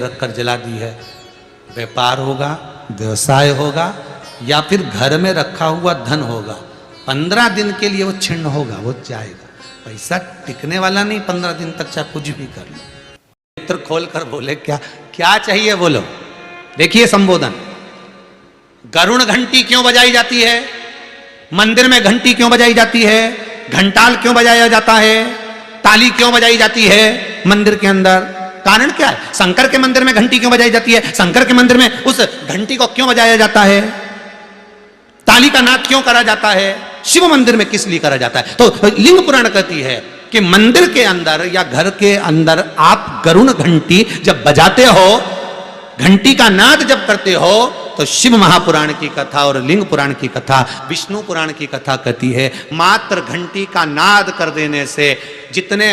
रखकर जला दी है। व्यापार होगा, व्यवसाय होगा, या फिर घर में रखा हुआ धन होगा, 15 दिन के लिए वो छिन्न होगा, वो जाएगा। पैसा टिकने वाला नहीं 15 दिन तक, चाहे कुछ भी कर लो। नेत्र खोल कर बोले क्या क्या चाहिए बोलो। देखिए संबोधन, गरुण घंटी क्यों बजाई जाती है, मंदिर में घंटी क्यों बजाई जाती है, घंटाल क्यों बजाया जाता है, ताली क्यों बजाई जाती है मंदिर के अंदर, कारण क्या है। शंकर के मंदिर में घंटी क्यों बजाई जाती है, शंकर के मंदिर में उस घंटी को क्यों बजाया जाता है, ताली का नाद क्यों करा जाता है, शिव मंदिर में किस लिए करा जाता है। तो लिंग पुराण कहती है कि मंदिर के अंदर या घर के अंदर आप गरुण घंटी जब बजाते हो, घंटी का नाद जब करते हो, तो शिव महापुराण की कथा और लिंग पुराण की कथा, विष्णु पुराण की कथा कहती है मात्र घंटी का नाद कर देने से जितने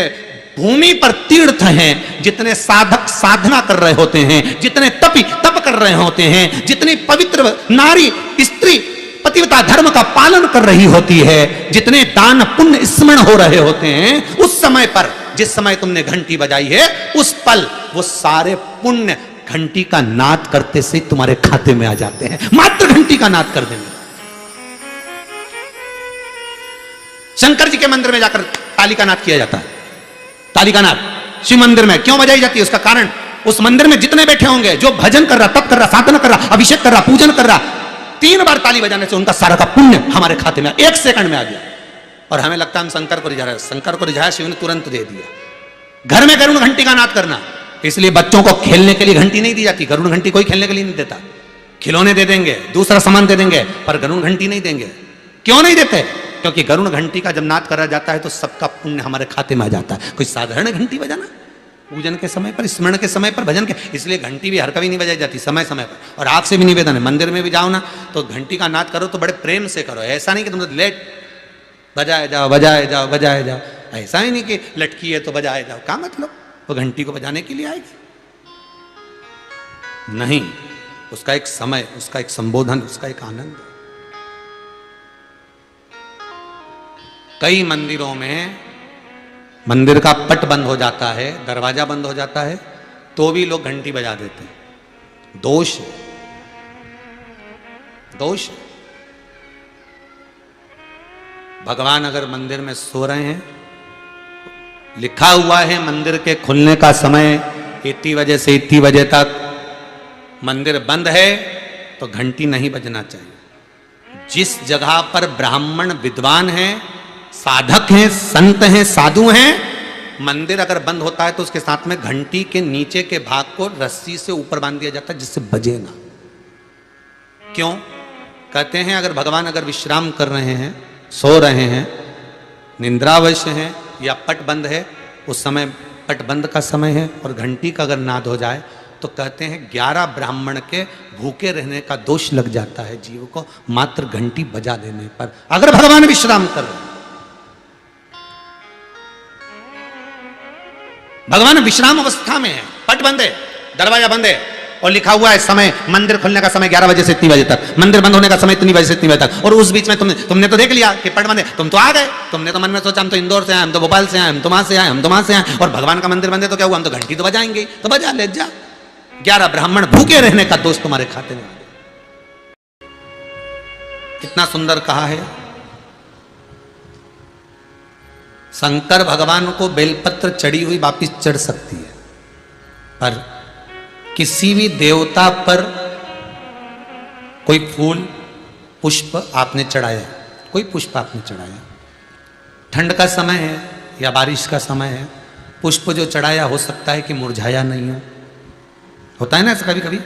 भूमि पर तीर्थ हैं, जितने साधक साधना कर रहे होते हैं, जितने तपी तप कर रहे होते हैं, जितनी पवित्र नारी स्त्री पतिव्रता धर्म का पालन कर रही होती है, जितने दान पुण्य स्मरण हो रहे होते हैं, उस समय पर जिस समय तुमने घंटी बजाई है, उस पल वो सारे पुण्य घंटी का नाद करते से तुम्हारे खाते में आ जाते हैं, मात्र घंटी का नाद कर देंगे। शंकर जी के मंदिर में जाकर ताली का नाद किया जाता है। ताली का नाद शिव मंदिर में क्यों बजाई जाती है, उसका कारण उस मंदिर में जितने बैठे होंगे, जो भजन कर रहा, तप कर रहा, साधना कर रहा, अभिषेक कर रहा, पूजन कर रहा, 3 बार ताली बजाने से उनका सारा का पुण्य हमारे खाते में 1 सेकंड में आ गया। और हमें लगता है हम शंकर को रिझा रहे हैं, शंकर को रिझाया, शिव ने तुरंत दे दिया। घर में गरुण घंटी का नाद करना, इसलिए बच्चों को खेलने के लिए घंटी नहीं दी जाती। गरुण घंटी कोई खेलने के लिए नहीं देता, खिलौने दे देंगे, दूसरा सामान दे देंगे, पर गरुण घंटी नहीं देंगे। क्यों नहीं देते, क्योंकि गरुण घंटी का जब नाद करा जाता है तो सबका पुण्य हमारे खाते में आ जाता है। कोई साधारण घंटी बजाना पूजन के समय पर, स्मरण के समय पर, भजन के, इसलिए घंटी भी हर कभी नहीं बजाई जाती, समय समय पर। और आपसे भी निवेदन है, मंदिर में भी जाओ ना तो घंटी का नाद करो तो बड़े प्रेम से करो, ऐसा नहीं कि तुम लेट बजाए जाओ बजाए जाओ बजाए जाओ, ऐसा ही नहीं कि लटकी है तो बजाए जाओ। क्या मतलब, वो घंटी को बजाने के लिए आएगी? नहीं, उसका एक समय, उसका एक संबोधन, उसका एक आनंद। कई मंदिरों में मंदिर का पट बंद हो जाता है, दरवाजा बंद हो जाता है, तो भी लोग घंटी बजा देते हैं। दोष है, दोष है। भगवान अगर मंदिर में सो रहे हैं, लिखा हुआ है मंदिर के खुलने का समय इतनी बजे से इतनी बजे तक, मंदिर बंद है तो घंटी नहीं बजना चाहिए। जिस जगह पर ब्राह्मण विद्वान हैं, साधक हैं, संत हैं, साधु हैं, मंदिर अगर बंद होता है तो उसके साथ में घंटी के नीचे के भाग को रस्सी से ऊपर बांध दिया जाता है जिससे बजे ना। क्यों? कहते हैं अगर भगवान अगर विश्राम कर रहे हैं, सो रहे हैं, निंद्रावश हैं या पट बंद है, उस समय पट बंद का समय है और घंटी का अगर नाद हो जाए तो कहते हैं 11 ब्राह्मण के भूखे रहने का दोष लग जाता है जीव को, मात्र घंटी बजा देने पर, अगर भगवान विश्राम कर रहे हैं। भगवान विश्राम अवस्था में है, पट बंद है, दरवाजा बंद है और लिखा हुआ है समय, मंदिर खुलने का समय 11 बजे से इतनी बजे तक, मंदिर बंद होने का समय इतनी बजे से इतनी बजे तक, और उस बीच में तुमने तो देख लिया कि पट बंद है, तुम तो आ गए, तुमने तो मन में सोचा हम तो इंदौर से आए, हम तो भोपाल से आए, हम तो वहां से आए, हम तो वहां से आए, और भगवान का मंदिर बंद है तो क्या हुआ, हम तो घंटी तो बजाएंगे, तो बजा ले जा। 11 ब्राह्मण भूखे रहने का दोष तुम्हारे खाते में। कितना सुंदर कहा है। शंकर भगवान को बेलपत्र चढ़ी हुई वापिस चढ़ सकती है, पर किसी भी देवता पर कोई फूल पुष्प आपने चढ़ाया, कोई पुष्प आपने चढ़ाया, ठंड का समय है या बारिश का समय है, पुष्प जो चढ़ाया हो सकता है कि मुरझाया नहीं हो, होता है ना ऐसा कभी कभी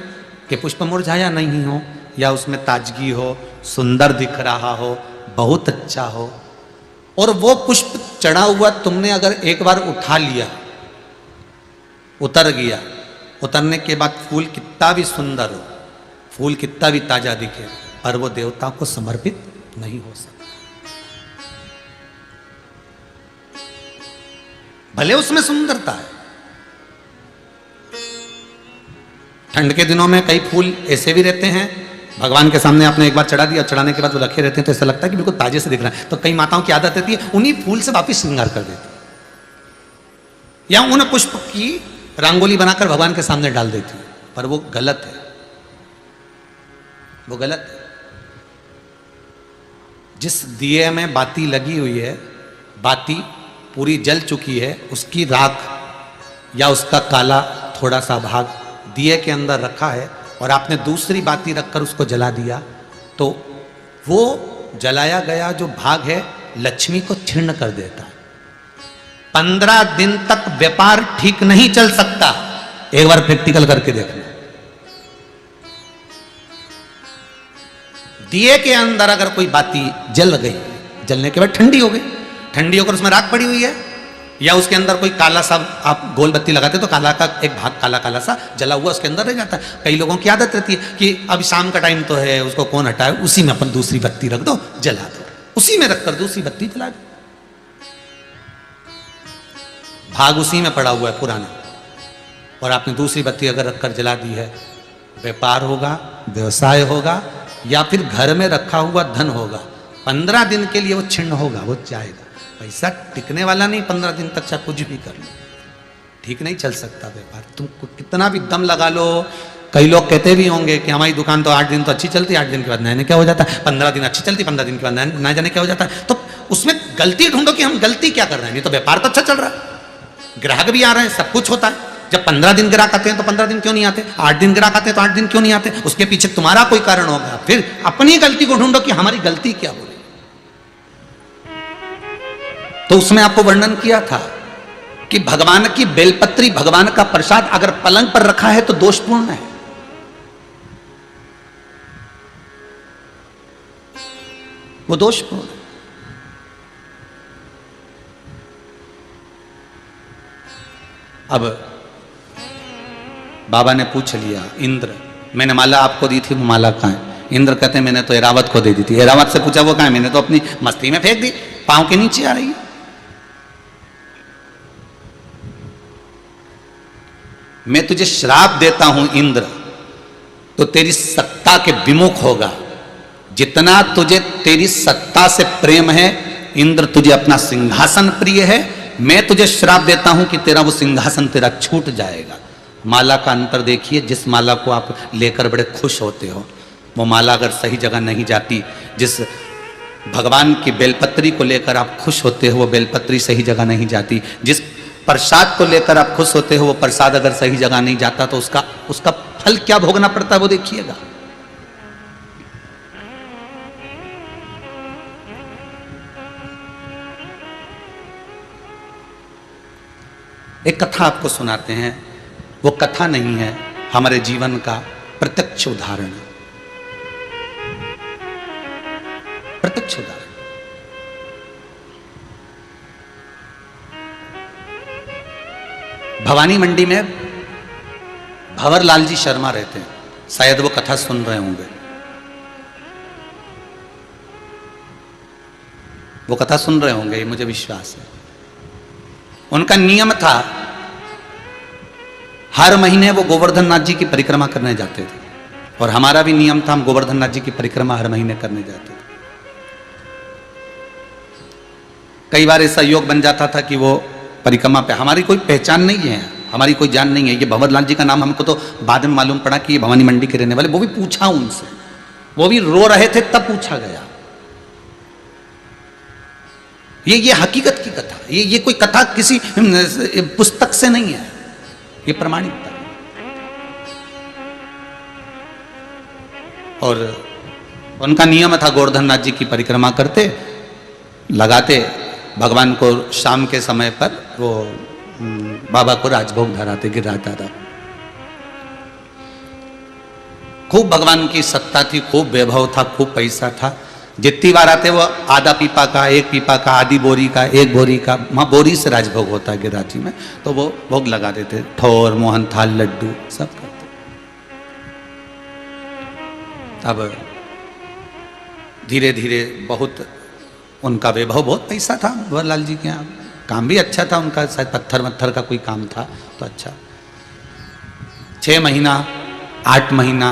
कि पुष्प मुरझाया नहीं हो, या उसमें ताजगी हो, सुंदर दिख रहा हो, बहुत अच्छा हो, और वो पुष्प चढ़ा हुआ तुमने अगर एक बार उठा लिया, उतर गया, उतरने के बाद फूल कितना भी सुंदर हो, फूल कितना भी ताजा दिखे, पर वो देवता को समर्पित नहीं हो सकता। भले उसमें सुंदरता है। ठंड के दिनों में कई फूल ऐसे भी रहते हैं, भगवान के सामने आपने एक बार चढ़ा दिया, चढ़ाने के बाद वो रखे रहते हैं तो ऐसा लगता है कि बिल्कुल ताजे से दिख रहा है, तो कई माताओं की आदत रहती है उन्हीं फूल से वापिस श्रृंगार कर देती, या उन पुष्प की रंगोली बनाकर भगवान के सामने डाल देती है, पर वो गलत है, वो गलत है। जिस दिए में बाती लगी हुई है, बाती पूरी जल चुकी है, उसकी राख या उसका काला थोड़ा सा भाग दिए के अंदर रखा है और आपने दूसरी बाती रखकर उसको जला दिया, तो वो जलाया गया जो भाग है लक्ष्मी को क्षीण कर देता है। 15 दिन तक व्यापार ठीक नहीं चल सकता। एक बार प्रैक्टिकल करके देखना। दिए के अंदर अगर कोई बाती जल गई, जलने के बाद ठंडी हो गई, ठंडी होकर उसमें राख पड़ी हुई है, या उसके अंदर कोई काला सा आप गोल बत्ती लगाते तो काला का एक भाग काला काला सा जला हुआ उसके अंदर रह जाता है। कई लोगों की आदत रहती है कि अब शाम का टाइम तो है, उसको कौन हटाए, उसी में अपन दूसरी बत्ती रख दो, जला दो, उसी में रखकर दूसरी बत्ती जला दो। भाग उसी में पड़ा हुआ है पुराना, और आपने दूसरी बत्ती अगर रखकर जला दी है, व्यापार होगा, व्यवसाय होगा, या फिर घर में रखा हुआ धन होगा। 15 दिन के लिए वो छिन्न होगा, वो जाएगा। पैसा टिकने वाला नहीं 15 दिन तक, चाहे कुछ भी कर लो, ठीक नहीं चल सकता व्यापार। तुम कितना भी दम लगा लो। कई लोग कहते भी होंगे कि हमारी दुकान तो 8 दिन तो अच्छी चलती, 8 दिन के बाद नए क्या हो जाता है, 15 दिन अच्छी चलती, 15 दिन के बाद नए जाने क्या हो जाता है। तो उसमें गलती ढूंढो कि हम गलती क्या कर रहे हैं। नहीं तो व्यापार तो अच्छा चल रहा है, ग्राहक भी आ रहे हैं, सब कुछ होता है। जब 15 दिन ग्राहक आते हैं तो 15 दिन क्यों नहीं आते, 8 दिन ग्राहक आते हैं तो 8 दिन क्यों नहीं आते, उसके पीछे तुम्हारा कोई कारण होगा। फिर अपनी गलती को ढूंढो कि हमारी गलती क्या हो रही। तो उसमें आपको वर्णन किया था कि भगवान की बेलपत्री, भगवान का प्रसाद अगर पलंग पर रखा है तो दोषपूर्ण है। वो दोषपूर्ण है। अब बाबा ने पूछ लिया, इंद्र मैंने माला आपको दी थी, वो माला कहाँ है? इंद्र कहते हैं मैंने तो एरावत को दे दी थी। एरावत से पूछा वो कहाँ है? मैंने तो अपनी मस्ती में फेंक दी, पांव के नीचे आ रही है। मैं तुझे श्राप देता हूं इंद्र, तो तेरी सत्ता के विमुख होगा। जितना तुझे तेरी सत्ता से प्रेम है इंद्र, तुझे अपना सिंहासन प्रिय है, मैं तुझे श्राप देता हूं कि तेरा वो सिंहासन तेरा छूट जाएगा। माला का अंतर देखिए, जिस माला को आप लेकर बड़े खुश होते हो, वो माला अगर सही जगह नहीं जाती, जिस भगवान की बेलपत्री को लेकर आप खुश होते हो वो बेलपत्री सही जगह नहीं जाती, जिस प्रसाद को लेकर आप खुश होते हो वो प्रसाद अगर सही जगह नहीं जाता तो उसका फल क्या भोगना पड़ता है वो देखिएगा। एक कथा आपको सुनाते हैं, वो कथा नहीं है, हमारे जीवन का प्रत्यक्ष उदाहरण है। प्रत्यक्ष उदाहरण। भवानी मंडी में भंवरलाल जी शर्मा रहते हैं, शायद वो कथा सुन रहे होंगे। वो कथा सुन रहे होंगे, ये मुझे विश्वास है। उनका नियम था, हर महीने वो गोवर्धन नाथ जी की परिक्रमा करने जाते थे, और हमारा भी नियम था, हम गोवर्धन नाथ जी की परिक्रमा हर महीने करने जाते थे। कई बार ऐसा योग बन जाता था कि वो परिक्रमा पे हमारी कोई पहचान नहीं है, हमारी कोई जान नहीं है। ये भंवरलाल जी का नाम हमको तो बाद में मालूम पड़ा कि ये भवानी मंडी के रहने वाले, वो भी पूछा उनसे, वो भी रो रहे थे तब पूछा गया। ये हकीकत की कथा, ये कोई कथा किसी पुस्तक से नहीं है, ये प्रमाणित था। और उनका नियम था, गोवर्धन नाथ जी की परिक्रमा करते, लगाते, भगवान को शाम के समय पर वो बाबा को राजभोग धराते, गिराता था। खूब भगवान की सत्ता थी, खूब वैभव था, खूब पैसा था। जितनी बार आते वो आधा पीपा का, एक पीपा का, आधी बोरी का, एक बोरी का, वहाँ बोरी से राजभोग होता है गिराची में, तो वो भोग लगा देते, ठोर, मोहन थाल, लड्डू सब करते। अब धीरे धीरे बहुत उनका वैभव, बहुत पैसा था भंवरलाल जी के यहाँ, काम भी अच्छा था उनका, शायद पत्थर वत्थर का कोई काम था तो अच्छा। 6 महीना 8 महीना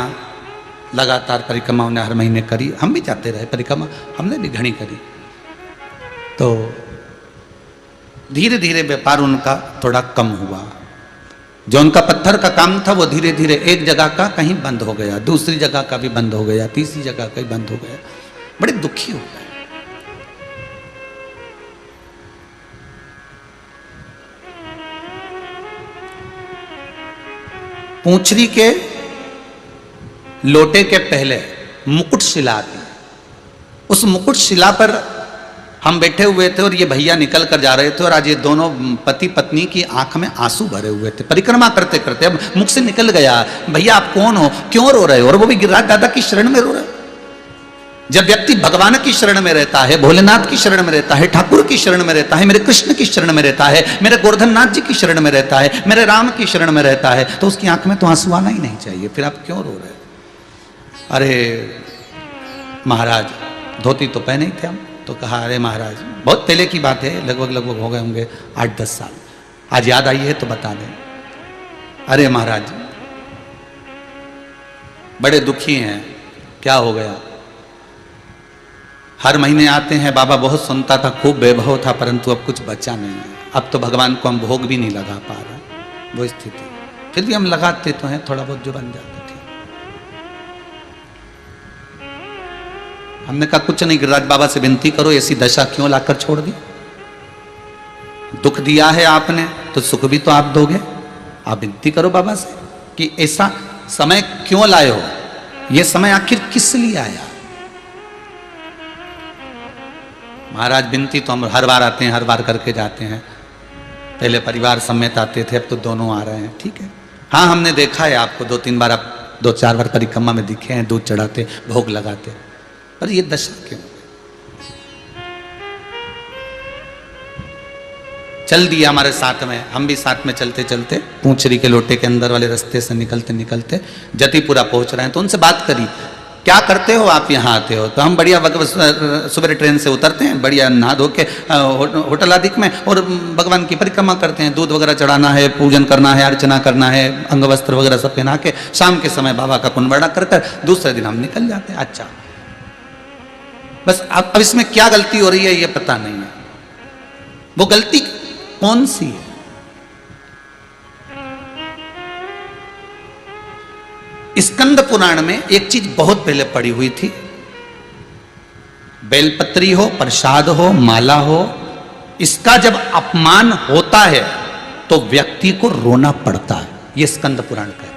लगातार परिक्रमा उन्हें हर महीने करी, हम भी जाते रहे परिक्रमा, हमने भी घनी करी। तो धीरे धीरे व्यापार उनका थोड़ा कम हुआ, जो उनका पत्थर का काम था वो धीरे धीरे एक जगह का कहीं बंद हो गया, दूसरी जगह का भी बंद हो गया, तीसरी जगह का भी बंद हो गया। बड़े दुखी हो गए। पूंछरी के लोटे के पहले मुकुट शिला थी। उस मुकुट शिला पर हम बैठे हुए थे और ये भैया निकल कर जा रहे थे, और आज ये दोनों पति पत्नी की आंख में आंसू भरे हुए थे परिक्रमा करते करते। अब मुख से निकल गया, भैया आप कौन हो, क्यों रो रहे हो? और वो भी गिरिराज दादा की शरण में रो रहे। जब व्यक्ति भगवान की शरण में रहता है, भोलेनाथ की शरण में रहता है, ठाकुर की शरण में रहता है, मेरे कृष्ण की शरण में रहता है, मेरे गोवर्धननाथ जी की शरण में रहता है, मेरे राम की शरण में रहता है, तो उसकी आंख में तो आंसू आना ही नहीं चाहिए। फिर आप क्यों रो रहे हो? अरे महाराज, धोती तो पहने ही थे हम। तो कहा अरे महाराज, बहुत पहले की बात है, लगभग हो गए होंगे 8-10 साल, आज याद आई है तो बता दें। अरे महाराज बड़े दुखी हैं। क्या हो गया? हर महीने आते हैं, बाबा बहुत सुनता था, खूब वैभव था, परंतु अब कुछ बचा नहीं है। अब तो भगवान को हम भोग भी नहीं लगा पा रहा, वो स्थिति। फिर भी हम लगाते तो हैं, थोड़ा बहुत जो बन जाता। हमने कहा कुछ नहीं, गिरिराज बाबा से विनती करो, ऐसी दशा क्यों लाकर छोड़ दी? दुख दिया है आपने तो सुख भी तो आप दोगे। आप विनती करो बाबा से कि ऐसा समय क्यों लाए हो, यह समय आखिर किस लिए आया? महाराज विनती तो हम हर बार आते हैं, हर बार करके जाते हैं। पहले परिवार समेत आते थे, अब तो दोनों आ रहे हैं। ठीक है, हाँ हमने देखा है आपको 2-3 बार, आप 2-4 बार परिक्रमा में दिखे हैं, दूध चढ़ाते, भोग लगाते। पर ये दशा क्यों? चल दिया हमारे साथ में, हम भी साथ में चलते चलते पूंछरी के लोटे के अंदर वाले रास्ते से निकलते निकलते जतिपुरा पहुंच रहे हैं। तो उनसे बात करी, क्या करते हो आप यहाँ आते हो? तो हम बढ़िया सुबह ट्रेन से उतरते हैं, बढ़िया नहा धो के होटल आदि में, और भगवान की परिक्रमा करते हैं। दूध वगैरह चढ़ाना है, पूजन करना है, अर्चना करना है, अंग वस्त्र वगैरह सब पहना के शाम के समय बाबा का कुंभड़ा कर कर दूसरे दिन हम निकल जाते हैं। अच्छा, बस अब इसमें क्या गलती हो रही है ये पता नहीं है। वो गलती कौन सी है? स्कंद पुराण में एक चीज बहुत पहले पड़ी हुई थी, बेलपत्री हो, प्रसाद हो, माला हो, इसका जब अपमान होता है तो व्यक्ति को रोना पड़ता है। ये स्कंद पुराण का है।